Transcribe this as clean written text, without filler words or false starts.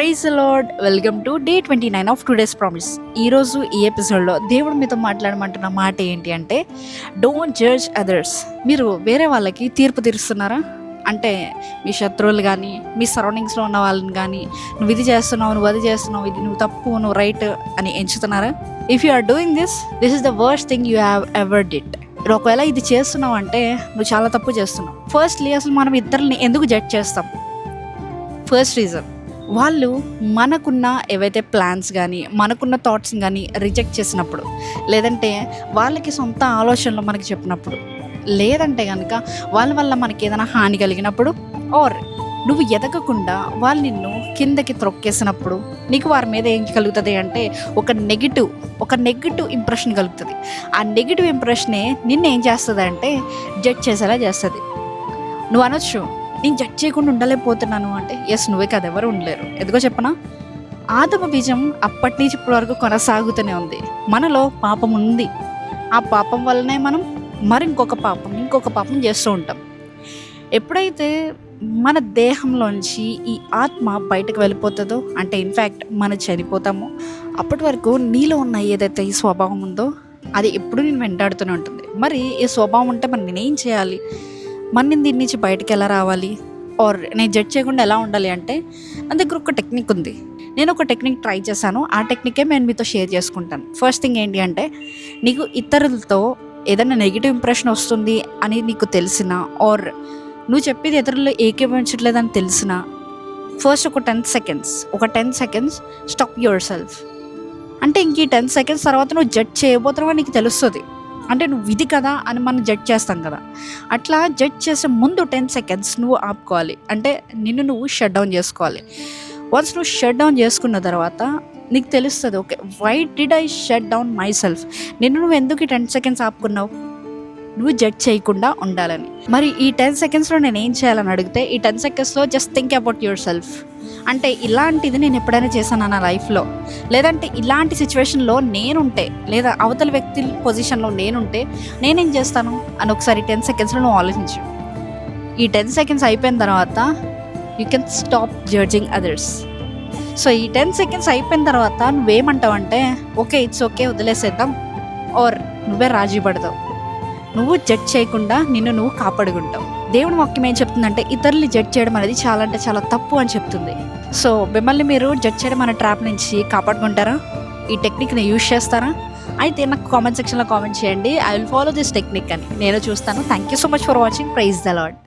Praise Lord. Welcome to day 29 of today's promise. ఈరోజు ఈ ఎపిసోడ్లో దేవుడు మీతో మాట్లాడమంటున్న మాట ఏంటి అంటే, డోంట్ జడ్జ్ అదర్స్. మీరు వేరే వాళ్ళకి తీర్పు తీరుస్తున్నారా? అంటే మీ శత్రువులు కానీ, మీ సరౌండింగ్స్లో ఉన్న వాళ్ళని కానీ, నువ్వు ఇది చేస్తున్నావు, నువ్వు అది చేస్తున్నావు, ఇది నువ్వు తప్పు, నువ్వు రైట్ అని ఎంచుతున్నారా? If you are doing this is the worst thing you have ever did. ఒకవేళ ఇది చేస్తున్నావు అంటే నువ్వు చాలా తప్పు చేస్తున్నావు. ఫస్ట్లీ అసలు మనం ఇద్దరిని ఎందుకు జడ్జ్ చేస్తాం? ఫస్ట్ రీజన్, వాళ్ళు మనకున్న ఏవైతే ప్లాన్స్ కానీ, మనకున్న థాట్స్ని కానీ రిజెక్ట్ చేసినప్పుడు, లేదంటే వాళ్ళకి సొంత ఆలోచనలు మనకి చెప్పినప్పుడు, లేదంటే కనుక వాళ్ళ వల్ల మనకి ఏదైనా హాని కలిగినప్పుడు, ఆర్ నువ్వు ఎదగకుండా వాళ్ళు నిన్ను కిందకి త్రొక్కేసినప్పుడు నీకు వారి మీద ఏం కలుగుతుంది అంటే ఒక నెగిటివ్ ఇంప్రెషన్ కలుగుతుంది. ఆ నెగిటివ్ ఇంప్రెషనే నిన్ను ఏం చేస్తుంది అంటే జడ్జ్ చేసేలా చేస్తుంది. నువ్వు అనొచ్చు, నేను జడ్జ్ చేయకుండా ఉండలేకపోతున్నాను అంటే, ఎస్, నువ్వే కదా, ఎవరు ఉండలేరు. ఎందుకో చెప్పనా? ఆదమ బీజం అప్పటి నుంచి ఇప్పటి వరకు కొనసాగుతూనే ఉంది. మనలో పాపం ఉంది. ఆ పాపం వల్లనే మనం ఇంకొక పాపం చేస్తూ ఉంటాం. ఎప్పుడైతే మన దేహంలోంచి ఈ ఆత్మ బయటకు వెళ్ళిపోతుందో, అంటే ఇన్ఫ్యాక్ట్ మనం చనిపోతామో, అప్పటి వరకు నీలో ఉన్న ఏదైతే ఈ స్వభావం ఉందో అది ఎప్పుడు నేను వెంటాడుతూనే ఉంటుంది. మరి ఈ స్వభావం ఉంటే మరి నేనేం చేయాలి? నేను దీని నుంచి బయటకు ఎలా రావాలి? ఆర్ నేను జడ్జ్ చేయకుండా ఎలా ఉండాలి అంటే, నా దగ్గర ఒక టెక్నిక్ ఉంది. నేను ఒక టెక్నిక్ ట్రై చేశాను. ఆ టెక్నికే నేను మీతో షేర్ చేసుకుంటాను. ఫస్ట్ థింగ్ ఏంటి అంటే, నీకు ఇతరులతో ఏదైనా నెగిటివ్ ఇంప్రెషన్ వస్తుంది అని నీకు తెలిసినా, ఆర్ నువ్వు చెప్పేది ఇతరులు ఏకీభవించట్లేదని తెలిసినా, ఫస్ట్ ఒక 10 సెకండ్స్ స్టాప్ యువర్ సెల్ఫ్. అంటే ఇంక ఈ 10 సెకండ్స్ తర్వాత నువ్వు జడ్జ్ చేయబోతున్నావని నీకు తెలుస్తుంది. అంటే నువ్వు ఇది కదా అని మనం జడ్జ్ చేస్తాం కదా, అట్లా జడ్జ్ చేసే ముందు 10 సెకండ్స్ నువ్వు ఆపుకోవాలి. అంటే నిన్ను నువ్వు షట్ డౌన్ చేసుకోవాలి. వన్స్ నువ్వు షట్ డౌన్ చేసుకున్న తర్వాత నీకు తెలుస్తుంది, okay, why did I shut down myself? నువ్వు ఎందుకు ఈ 10 సెకండ్స్ ఆపుకున్నావు? నువ్వు జడ్జ్ చేయకుండా ఉండాలని. మరి ఈ 10 సెకండ్స్లో నేను ఏం చేయాలని అడిగితే, ఈ 10 సెకండ్స్లో just think about your self. అంటే ఇలాంటిది నేను ఎప్పుడైనా చేశాను నా లైఫ్లో, లేదంటే ఇలాంటి సిచ్యువేషన్లో నేనుంటే, లేదా అవతల వ్యక్తి పొజిషన్లో నేనుంటే నేనేం చేస్తాను అని ఒకసారి 10 సెకండ్స్లో నువ్వు ఆలోచించు. ఈ 10 సెకండ్స్ అయిపోయిన తర్వాత you can stop judging others. So ఈ 10 సెకండ్స్ అయిపోయిన తర్వాత నువ్వేమంటావు అంటే, ఓకే, ఇట్స్ ఓకే, వదిలేసేద్దాం, ఆర్ నువ్వే రాజీ పడతావు. నువ్వు జడ్జ్ చేయకుండా నిన్ను నువ్వు కాపాడుకుంటావు. దేవుని వాక్యం ఏం చెప్తుందంటే, ఇతరుల్ని జడ్జ్ చేయడం అనేది చాలా అంటే చాలా తప్పు అని చెప్తుంది. సో మిమ్మల్ని మీరు జడ్జ్ చేయడం అనే ట్రాప్ నుంచి కాపాడుకుంటారా? ఈ టెక్నిక్ని యూజ్ చేస్తారా? అయితే నాకు కామెంట్ సెక్షన్లో కామెంట్ చేయండి, I will follow this technique అని. నేను చూస్తాను. Thank you so much for watching. Praise the lord.